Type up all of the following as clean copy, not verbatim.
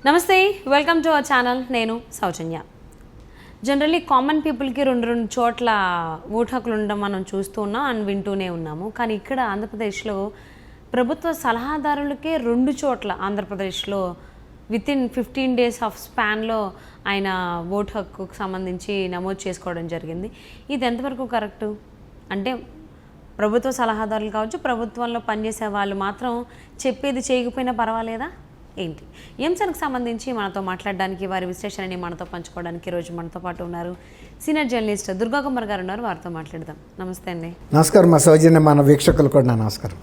నమస్తే, welcome to our channel. నేను సౌజన్య. Generally common పీపుల్కి రెండు చోట్ల ఓటు హక్కులు ఉండడం మనం చూస్తూ ఉన్నాం అండ్ వింటూనే ఉన్నాము. కానీ ఇక్కడ ఆంధ్రప్రదేశ్లో ప్రభుత్వ సలహాదారులకే 2 చోట్ల ఆంధ్రప్రదేశ్లో వితిన్ 15 days ఆఫ్ స్పాన్లో ఆయన ఓటు హక్కుకు సంబంధించి నమోదు చేసుకోవడం జరిగింది. ఇది ఎంతవరకు కరెక్టు? అంటే ప్రభుత్వ సలహాదారులు కావచ్చు, ప్రభుత్వంలో పనిచేసే వాళ్ళు మాత్రం చెప్పేది చేయకపోయినా పర్వాలేదా ఏంటి? ఈ అంశానికి సంబంధించి మనతో మాట్లాడడానికి, వారి విశ్లేషణని మనతో పంచుకోవడానికి ఈరోజు మనతో పాటు ఉన్నారు సీనియర్ జర్నలిస్ట్ దుర్గా కుమార్ గారు ఉన్నారు. వారితో మాట్లాడదాం. నమస్తే అండి. నమస్కారం. మా సౌజన్య, మన వీక్షకులు కూడా నా నమస్కారం.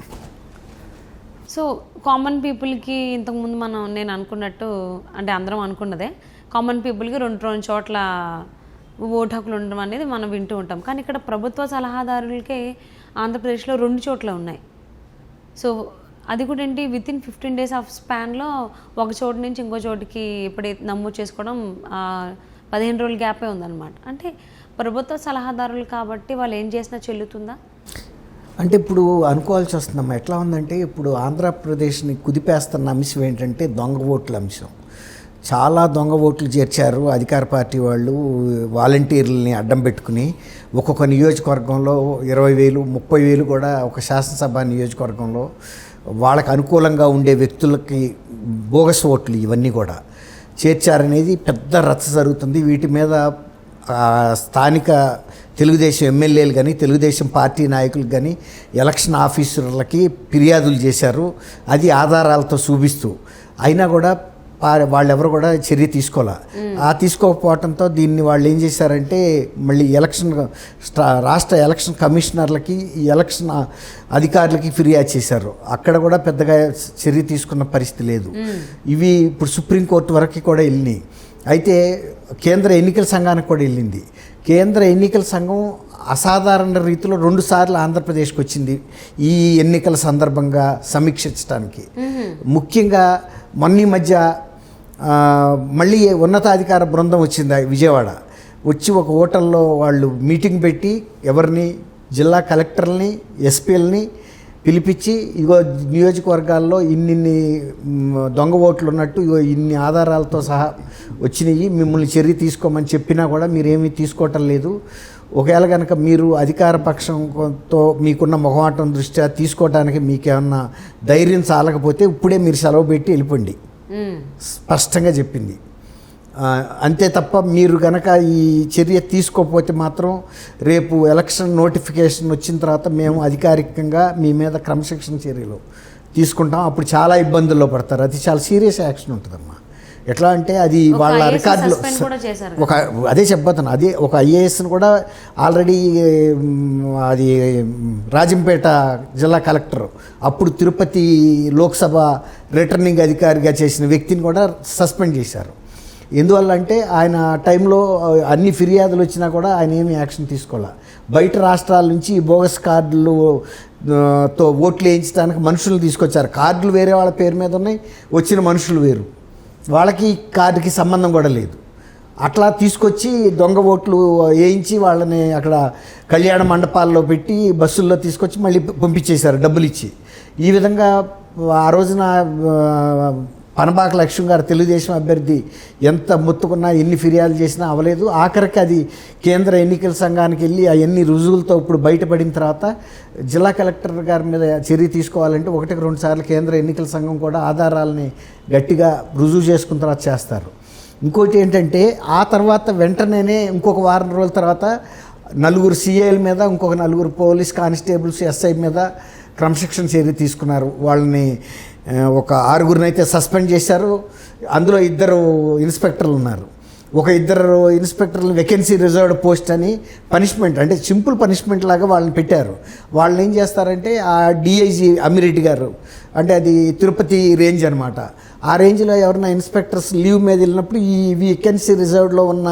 సో కామన్ పీపుల్కి ఇంతకుముందు నేను అనుకున్నట్టు, అంటే అందరం అనుకున్నదే, కామన్ పీపుల్కి రెండు చోట్ల ఓటు హక్కులు ఉండడం అనేది మనం వింటూ ఉంటాం. కానీ ఇక్కడ ప్రభుత్వ సలహాదారులకే ఆంధ్రప్రదేశ్లో 2 చోట్ల ఉన్నాయి. సో అది కూడా ఏంటి, వితిన్ 15 days ఆఫ్ స్పాన్లో ఒక చోటు నుంచి ఇంకో చోటుకి ఎప్పుడైతే నమోదు చేసుకోవడం 15 రోజుల గ్యాపే ఉందన్నమాట. అంటే ప్రభుత్వ సలహాదారులు కాబట్టి వాళ్ళు ఏం చేసినా చెల్లుతుందా? అంటే ఇప్పుడు అనుకోవాల్సి వస్తుందమ్మా. ఎట్లా ఉందంటే, ఇప్పుడు ఆంధ్రప్రదేశ్ని కుదిపేస్తున్న అంశం ఏంటంటే దొంగ ఓట్ల అంశం. చాలా దొంగ ఓట్లు చేర్చారు అధికార పార్టీ వాళ్ళు. వాలంటీర్లని అడ్డం పెట్టుకుని ఒక్కొక్క నియోజకవర్గంలో 20,000, 30,000 కూడా ఒక శాసనసభ నియోజకవర్గంలో వాళ్ళకు అనుకూలంగా ఉండే వ్యక్తులకి బోగస్ ఓట్లు ఇవన్నీ కూడా చేర్చారనేది పెద్ద రచ్చ జరుగుతుంది. వీటి మీద స్థానిక తెలుగుదేశం ఎమ్మెల్యేలు కానీ, తెలుగుదేశం పార్టీ నాయకులు కానీ, ఎలక్షన్ ఆఫీసర్లకి ఫిర్యాదులు చేశారు. అది ఆధారాలతో చూపిస్తూ. అయినా కూడా వాళ్ళెవరు కూడా చర్య తీసుకోలే. తీసుకోకపోవడంతో దీన్ని వాళ్ళు ఏం చేశారంటే, మళ్ళీ రాష్ట్ర ఎలక్షన్ కమిషనర్లకి, ఎలక్షన్ అధికారులకి ఫిర్యాదు చేశారు. అక్కడ కూడా పెద్దగా చర్య తీసుకున్న పరిస్థితి లేదు. ఇవి ఇప్పుడు సుప్రీంకోర్టు వరకు కూడా వెళ్ళినాయి. అయితే కేంద్ర ఎన్నికల సంఘానికి కూడా వెళ్ళింది. కేంద్ర ఎన్నికల సంఘం అసాధారణ రీతిలో 2 సార్లు ఆంధ్రప్రదేశ్కి వచ్చింది ఈ ఎన్నికల సందర్భంగా సమీక్షించడానికి. ముఖ్యంగా మొన్న మధ్య మళ్ళీ ఉన్నతాధికార బృందం వచ్చింది విజయవాడ. వచ్చి ఒక హోటల్లో వాళ్ళు మీటింగ్ పెట్టి ఎవరిని, జిల్లా కలెక్టర్ని, ఎస్పీలని పిలిపించి, ఇగో నియోజకవర్గాల్లో ఇన్ని దొంగ ఓట్లు ఉన్నట్టు, ఇగో ఇన్ని ఆధారాలతో సహా వచ్చినాయి, మిమ్మల్ని చర్య తీసుకోమని చెప్పినా కూడా మీరేమీ తీసుకోవటం లేదు. ఒకవేళ కనుక మీరు అధికార పక్షంతో మీకున్న మొహమాటం దృష్ట్యా తీసుకోవడానికి మీకేమన్నా ధైర్యం చాలకపోతే ఇప్పుడే మీరు సెలవు పెట్టి వెళ్ళిపోండి స్పష్టంగా చెప్పింది. అంతే తప్ప మీరు కనుక ఈ చర్య తీసుకోకపోతే మాత్రం రేపు ఎలక్షన్ నోటిఫికేషన్ వచ్చిన తర్వాత మేము అధికారికంగా మీ మీద క్రమశిక్షణ చర్యలు తీసుకుంటాం. అప్పుడు చాలా ఇబ్బందుల్లో పడతారు. అది చాలా సీరియస్ యాక్షన్ ఉంటుందమ్మా. ఎట్లా అంటే అది వాళ్ళ రికార్డులో అదే చెప్పబోతాను. అదే ఒక ఐఏఎస్ని కూడా ఆల్రెడీ అది రాజంపేట జిల్లా కలెక్టర్, అప్పుడు తిరుపతి లోక్సభ రిటర్నింగ్ అధికారిగా చేసిన వ్యక్తిని కూడా సస్పెండ్ చేశారు. ఎందువల్ల అంటే ఆయన టైంలో అన్ని ఫిర్యాదులు వచ్చినా కూడా ఆయన ఏమీ యాక్షన్ తీసుకోలే. బయట రాష్ట్రాల నుంచి ఈ బోగస్ కార్డులతో ఓట్లు వేయించడానికి మనుషులు తీసుకొచ్చారు. కార్డులు వేరే వాళ్ళ పేరు మీద ఉన్నాయి, వచ్చిన మనుషులు వేరు, వాళ్ళకి కార్డుకి సంబంధం కూడా లేదు. అట్లా తీసుకొచ్చి దొంగ ఓట్లు వేయించి వాళ్ళని అక్కడ కళ్యాణ మండపాల్లో పెట్టి బస్సుల్లో తీసుకొచ్చి మళ్ళీ పంపించేశారు డబ్బులు ఇచ్చి. ఈ విధంగా ఆ రోజున పనబాక లక్ష్మణ్ గారు తెలుగుదేశం అభ్యర్థి ఎంత మొత్తుకున్నా, ఎన్ని ఫిర్యాదులు చేసినా అవ్వలేదు. ఆఖరికి అది కేంద్ర ఎన్నికల సంఘానికి వెళ్ళి అవన్నీ రుజువులతో ఇప్పుడు బయటపడిన తర్వాత జిల్లా కలెక్టర్ గారి మీద చర్య తీసుకోవాలంటే 1-2 సార్లు కేంద్ర ఎన్నికల సంఘం కూడా ఆధారాలని గట్టిగా రుజువు చేసుకున్న తర్వాత చేస్తారు. ఇంకోటి ఏంటంటే, ఆ తర్వాత వెంటనే ఇంకొక వారం రోజుల తర్వాత 4 CAల మీద, ఇంకొక 4 పోలీస్ కానిస్టేబుల్స్, SI మీద క్రమశిక్షణ చర్య తీసుకున్నారు. వాళ్ళని ఒక 6గురిని అయితే సస్పెండ్ చేశారు. అందులో 2 ఇన్స్పెక్టర్లు ఉన్నారు. ఒక 2 ఇన్స్పెక్టర్లు వేకెన్సీ రిజర్వ్డ్ పోస్ట్ అని పనిష్మెంట్, అంటే సింపుల్ పనిష్మెంట్ లాగా వాళ్ళని పెట్టారు. వాళ్ళని ఏం చేస్తారంటే, ఆ DIG అమిరెడ్డి గారు, అంటే అది తిరుపతి రేంజ్ అనమాట, ఆ రేంజ్లో ఎవరైనా ఇన్స్పెక్టర్స్ లీవ్ మీద వెళ్ళినప్పుడు ఈ వేకెన్సీ రిజర్వ్డ్లో ఉన్న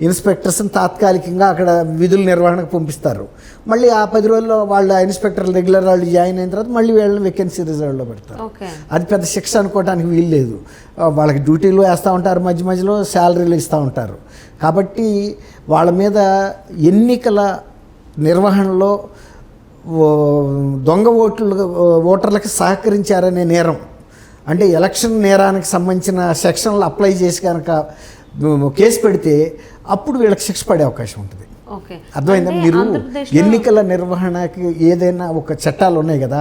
ఇన్స్పెక్టర్స్ని తాత్కాలికంగా అక్కడ విధుల నిర్వహణకు పంపిస్తారు. మళ్ళీ ఆ 10 రోజుల్లో వాళ్ళు ఆ ఇన్స్పెక్టర్లు రెగ్యులర్ వాళ్ళు జాయిన్ అయిన తర్వాత మళ్ళీ వీళ్ళని వేకెన్సీ రిజర్వ్లో పెడతారు. అది పెద్ద శిక్ష అనుకోవడానికి వీలు లేదు. వాళ్ళకి డ్యూటీలు వేస్తూ ఉంటారు, మధ్య మధ్యలో శాలరీలు ఇస్తూ ఉంటారు. కాబట్టి వాళ్ళ మీద ఎన్నికల నిర్వహణలో దొంగ ఓటర్లకు సహకరించారనే నేరం అంటే ఎలక్షన్ నేరానికి సంబంధించిన సెక్షన్లు అప్లై చేసి కనుక కేసు పెడితే అప్పుడు వీళ్ళకి శిక్ష పడే అవకాశం ఉంటుంది. ఓకే, అర్థమైందా? మీరు ఎన్నికల నిర్వహణకి ఏదైనా ఒక చట్టాలు ఉన్నాయి కదా,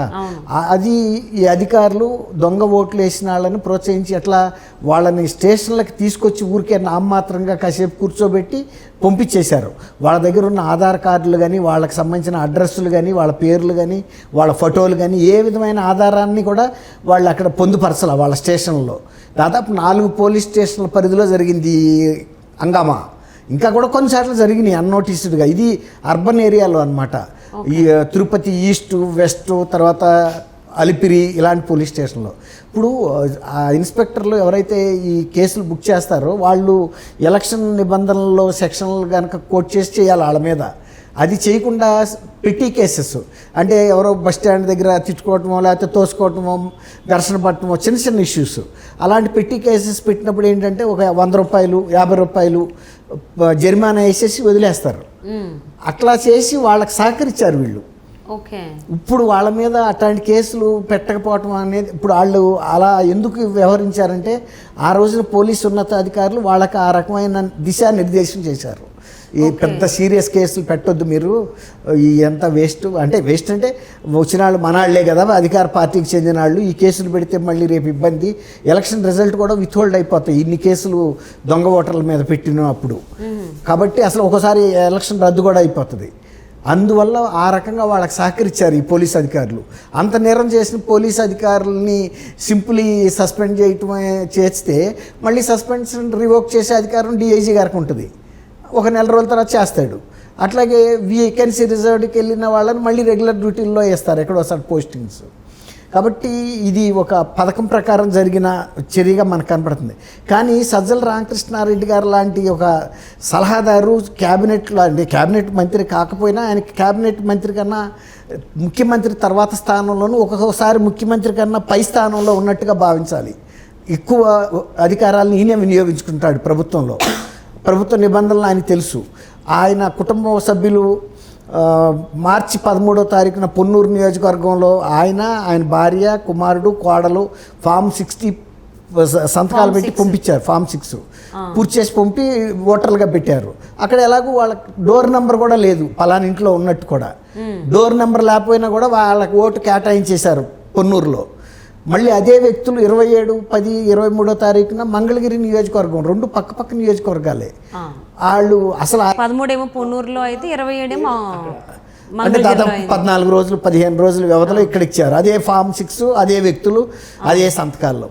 అది ఈ అధికారులు దొంగ ఓట్లు వేసిన వాళ్ళని ప్రోత్సహించి ఎట్లా వాళ్ళని స్టేషన్లకు తీసుకొచ్చి ఊరికే నామమాత్రంగా కాసేపు కూర్చోబెట్టి పంపించేశారు. వాళ్ళ దగ్గర ఉన్న ఆధార్ కార్డులు కానీ, వాళ్ళకి సంబంధించిన అడ్రస్సులు కానీ, వాళ్ళ పేర్లు కానీ, వాళ్ళ ఫోటోలు కానీ, ఏ విధమైన ఆధారాన్ని కూడా వాళ్ళు అక్కడ పొందుపరచాల. వాళ్ళ స్టేషన్లో దాదాపు 4 పోలీస్ స్టేషన్ల పరిధిలో జరిగింది హంగామా. ఇంకా కూడా కొన్నిసార్లు జరిగినాయి అన్నోటీస్డ్గా. ఇది అర్బన్ ఏరియాలో అనమాట. ఈ తిరుపతి ఈస్ట్, వెస్ట్, తర్వాత అలిపిరి ఇలాంటి పోలీస్ స్టేషన్లో. ఇప్పుడు ఆ ఇన్స్పెక్టర్లు ఎవరైతే ఈ కేసులు బుక్ చేస్తారో వాళ్ళు ఎలక్షన్ నిబంధనల్లో సెక్షన్లు కనుక కోట్ చేసి చేయాలి వాళ్ళ మీద. అది చేయకుండా పెట్టి కేసెస్ అంటే ఎవరో బస్ స్టాండ్ దగ్గర తిట్టుకోవటమో, లేకపోతే తోసుకోవటమో, ఘర్షణ పట్టడమో, చిన్న చిన్న ఇష్యూస్, అలాంటి పెట్టి కేసెస్ పెట్టినప్పుడు ఏంటంటే ఒక 100 రూపాయలు 50 రూపాయలు జరిమానా వేసేసి వదిలేస్తారు. అట్లా చేసి వాళ్ళకి సహకరించారు వీళ్ళు. ఓకే, ఇప్పుడు వాళ్ళ మీద అట్లాంటి కేసులు పెట్టకపోవటం అనేది, ఇప్పుడు వాళ్ళు అలా ఎందుకు వ్యవహరించారంటే ఆ రోజున పోలీసు ఉన్నతాధికారులు వాళ్ళకి ఆ రకమైన దిశానిర్దేశం చేశారు. ఈ పెద్ద సీరియస్ కేసులు పెట్టొద్దు మీరు, ఈ ఎంత వేస్ట్ అంటే వచ్చిన వాళ్ళు మనాళ్లే కదా, అధికార పార్టీకి చెందిన వాళ్ళు, ఈ కేసులు పెడితే మళ్ళీ రేపు ఇబ్బంది, ఎలక్షన్ రిజల్ట్ కూడా విత్హోల్డ్ అయిపోతాయి ఇన్ని కేసులు దొంగ ఓటర్ల మీద పెట్టినప్పుడు. కాబట్టి అసలు ఒకసారి ఎలక్షన్ రద్దు కూడా అయిపోతుంది. అందువల్ల ఆ రకంగా వాళ్ళకి సహకరించారు ఈ పోలీస్ అధికారులు. అంత నేరం చేసిన పోలీస్ అధికారులని సింపుల్లీ సస్పెండ్ చేయటమే చేస్తే మళ్ళీ సస్పెన్షన్ రివోక్ చేసే అధికారం డిఐజీ గారికి ఉంటుంది. ఒక నెల రోజుల తర్వాత చేస్తాడు. అట్లాగే వేకెన్సీ రిజర్వ్డ్కి వెళ్ళిన వాళ్ళని మళ్ళీ రెగ్యులర్ డ్యూటీల్లో వేస్తారు ఎక్కడోసారి పోస్టింగ్స్. కాబట్టి ఇది ఒక పథకం ప్రకారం జరిగిన చర్యగా మనకు కనపడుతుంది. కానీ సజ్జల రామకృష్ణారెడ్డి గారు లాంటి ఒక సలహాదారు క్యాబినెట్లో, అంటే క్యాబినెట్ మంత్రి కాకపోయినా ఆయనకి క్యాబినెట్ మంత్రి కన్నా ముఖ్యమంత్రి తర్వాత స్థానంలోనూ, ఒక్కొక్కసారి ముఖ్యమంత్రి కన్నా పై స్థానంలో ఉన్నట్టుగా భావించాలి. ఎక్కువ అధికారాలను ఈయనే వినియోగించుకుంటాడు ప్రభుత్వంలో. ప్రభుత్వ నిబంధనలు ఆయనకు తెలుసు. ఆయన కుటుంబ సభ్యులు మార్చి 13వ తారీఖున పొన్నూరు నియోజకవర్గంలో ఆయన భార్య, కుమారుడు, కోడలు ఫామ్ 60 సంతకాలు పెట్టి పంపించారు. ఫామ్ 6 పూర్తి చేసి పంపి ఓటర్లుగా పెట్టారు. అక్కడ ఎలాగో వాళ్ళకి డోర్ నెంబర్ కూడా లేదు, పలానా ఇంట్లో ఉన్నట్టు కూడా. డోర్ నెంబర్ లేకపోయినా కూడా వాళ్ళకి ఓటు కేటాయించేశారు పొన్నూరులో. మళ్ళీ అదే వ్యక్తులు 27, 10, 23వ తారీఖున మంగళగిరి నియోజకవర్గం, 2 పక్క నియోజకవర్గాలే. వాళ్ళు అసలు 13 ఏమో పొన్నూరులో అయితే 27 ఏమో అంటే దాదాపు 14 రోజులు 15 రోజుల వ్యవధిలో ఇక్కడ ఇచ్చారు. అదే ఫామ్ 6, అదే వ్యక్తులు, అదే సంతకాల్లో.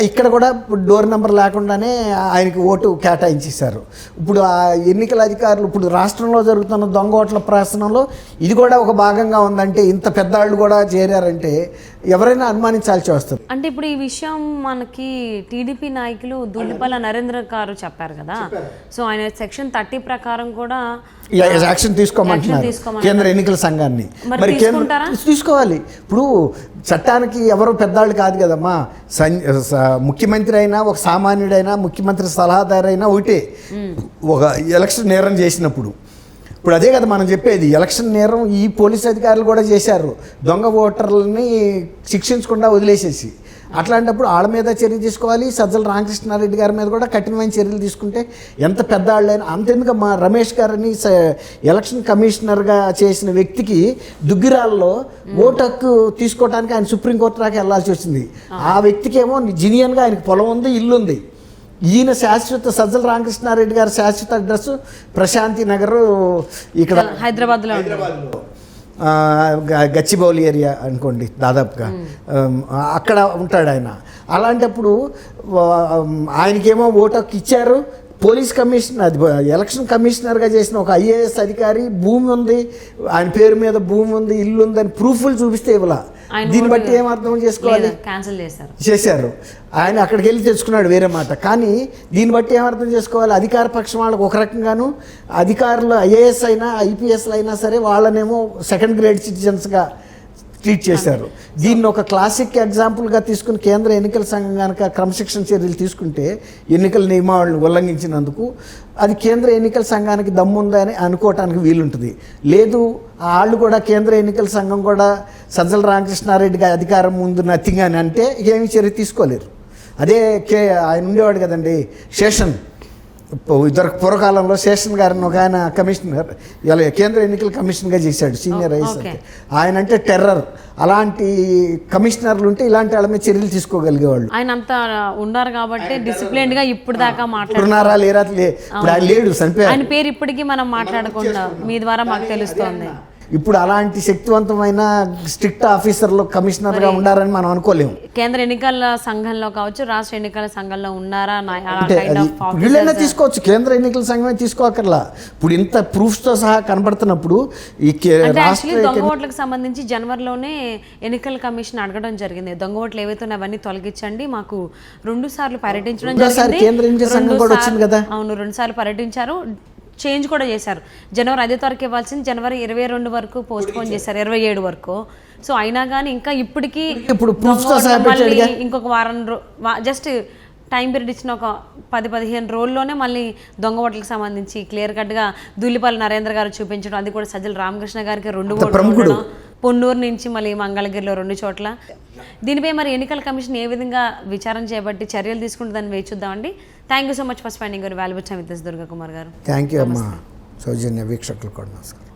ఇక్కడ కూడా డోర్ నెంబర్ లేకుండానే ఆయనకి ఓటు కేటాయించేశారు. ఇప్పుడు ఆ ఎన్నికల అధికారులు ఇప్పుడు రాష్ట్రంలో జరుగుతున్న దొంగ ఓట్ల ప్రహసనంలో ఇది కూడా ఒక భాగంగా ఉందంటే, ఇంత పెద్దవాళ్ళు కూడా చేరారంటే ఎవరైనా అనుమానించాల్సి వస్తుంది. అంటే ఇప్పుడు ఈ విషయం మనకి టీడీపీ నాయకులు దుల్లిపల్ల నరేంద్ర గారు చెప్పారు కదా, సో ఆయన సెక్షన్ 30 ప్రకారం కూడా యాక్షన్ తీసుకోమంటున్నారు కేంద్ర ఎన్నికల సంఘాన్ని. మరి తీసుకోవాలి. ఇప్పుడు చట్టానికి ఎవరు పెద్దవాళ్ళు కాదు కదమ్మా. ముఖ్యమంత్రి అయినా, ఒక సామాన్యుడైనా, ముఖ్యమంత్రి సలహాదారైనా ఒకటే. ఒక ఎలక్షన్ నేరం చేసినప్పుడు ఇప్పుడు అదే కదా మనం చెప్పేది. ఎలక్షన్ నేరం ఈ పోలీస్ అధికారులు కూడా చేశారు, దొంగ ఓటర్లని శిక్షించకుండా వదిలేసేసి. అట్లాంటప్పుడు వాళ్ళ మీద చర్య తీసుకోవాలి. సజ్జల రామకృష్ణారెడ్డి గారి మీద కూడా కఠినమైన చర్యలు తీసుకుంటే ఎంత పెద్దవాళ్ళైనా. అంతెందుకు మా రమేష్ గారిని ఎలక్షన్ కమిషనర్గా చేసిన వ్యక్తికి దుగ్గిరాల్లో ఓటు హక్కు తీసుకోవడానికి ఆయన సుప్రీంకోర్టు దాకా వెళ్లాల్సి వచ్చింది. ఆ వ్యక్తికేమో జినియన్గా ఆయనకు పొలం ఉంది, ఇల్లు ఉంది. ఈయన శాశ్వత సజ్జల రామకృష్ణారెడ్డి గారి శాశ్వత అడ్రస్ ప్రశాంతి నగర్, ఇక్కడ హైదరాబాద్లో, గచ్చిబౌలి ఏరియా అనుకోండి దాదాపుగా, అక్కడ ఉంటాడు ఆయన. అలాంటప్పుడు ఆయనకేమో ఓటు హక్కు ఇచ్చారు. పోలీస్ కమిషనర్, అది ఎలక్షన్ కమిషనర్గా చేసిన ఒక ఐఏఎస్ అధికారి భూమి ఉంది, ఆయన పేరు మీద భూమి ఉంది, ఇల్లు ఉందని ప్రూఫ్లు చూపిస్తే ఇవ్వాల. దీన్ని బట్టి ఏం అర్థం చేసుకోవాలి? క్యాన్సిల్ చేశారు. ఆయన అక్కడికి వెళ్ళి తెచ్చుకున్నాడు, వేరే మాట. కానీ దీన్ని బట్టి ఏమర్థం చేసుకోవాలి? అధికార పక్షం వాళ్ళకు ఒక రకంగాను, అధికారులు ఐఏఎస్ అయినా ఐపీఎస్లు అయినా సరే వాళ్ళనేమో సెకండ్ గ్రేడ్ సిటిజన్స్గా ట్రీట్ చేశారు. దీన్ని ఒక క్లాసిక్ ఎగ్జాంపుల్గా తీసుకుని కేంద్ర ఎన్నికల సంఘం కనుక క్రమశిక్షణ చర్యలు తీసుకుంటే ఎన్నికల నియమావళిని ఉల్లంఘించినందుకు అది కేంద్ర ఎన్నికల సంఘానికి దమ్ముందని అనుకోవటానికి వీలుంటుంది. లేదు వాళ్ళు కూడా కేంద్ర ఎన్నికల సంఘం కూడా సజ్జల రామకృష్ణారెడ్డికి అధికారం ముందు నథింగ్ అని అంటే ఏమీ చర్య తీసుకోలేరు. అదే ఆయన ఉండేవాడు కదండి శేషన్, ఇద్దరు పూర్వకాలంలో శేషన్ గారిని ఒక ఆయన కమిషనర్, ఇలా కేంద్ర ఎన్నికల కమిషనర్గా చేశాడు, సీనియర్ ఐఎస్. ఆయన అంటే టెర్రర్. అలాంటి కమిషనర్లు ఉంటే ఇలాంటి వాళ్ళ మీద చర్యలు తీసుకోగలిగేవాళ్ళు. ఆయన అంతా ఉన్నారు కాబట్టి డిసిప్లిన్ గా ఇప్పుడు దాకా మాట్లాడుతున్నారా లేరా ఇప్పుడు ఆయన లేడు, చనిపోయారు. ఆయన పేరు ఇప్పటికీ మనం మాట్లాడకుండా మీ ద్వారా మాకు తెలుస్తోంది. ఇప్పుడు అలాంటి శక్తివంతమైన స్ట్రిక్ట్ ఆఫీసర్లు కమిషనర్గా ఉండారని మనం అనుకోలేము. కేంద్ర ఎన్నికల సంఘంలో కావచ్చు, రాష్ట్ర ఎన్నికల సంఘంలో ఉన్నారా వీళ్ళైనా తీసుకోవచ్చు, కేంద్ర ఎన్నికల సంఘమే తీసుకోకర్లా. ఇప్పుడు ఇంత ప్రూఫ్స్తో సహా కనబడుతున్నప్పుడు ఈ దొంగ ఓట్లకు సంబంధించి జనవరిలోనే ఎన్నికల కమిషన్ అడగడం జరిగింది. దొంగ ఓట్లు ఏవైతే అవన్నీ తొలగించండి, మాకు 2 సార్లు పర్యటించడం జరిగింది. కేంద్ర ఎన్నికల సంఘం కూడా వచ్చింది కదా. అవును, 2 సార్లు పర్యటించారు, చేంజ్ కూడా చేశారు. జనవరి 5 తారీఖు ఇవ్వాల్సింది జనవరి 22 వరకు పోస్ట్ పోన్ చేశారు, 27 వరకు. సో అయినా కానీ ఇంకా ఇప్పటికీ ఇంకొక వారం జస్ట్ టైం పీరియడ్ ఇచ్చిన ఒక 10-15 రోజుల్లోనే మళ్ళీ దొంగ ఓట్లకు సంబంధించి క్లియర్ కట్గా దూలిపల్లి నరేంద్ర గారు చూపించడం, అది కూడా సజ్జల రామకృష్ణ గారికి 2 ఓట్లు, పొన్నూరు నుంచి మళ్ళీ మంగళగిరిలో 2 చోట్ల. దీనిపై మరి ఎన్నికల కమిషన్ ఏ విధంగా విచారణ చేపట్టి చర్యలు తీసుకుంటుందని వేచి చూద్దామండి. Thank you so much for spending your valuable time with us, Durga Kumar garu. Thank you అమ్మా. సౌజన్య వీక్షకులు కూడా నమస్కారం.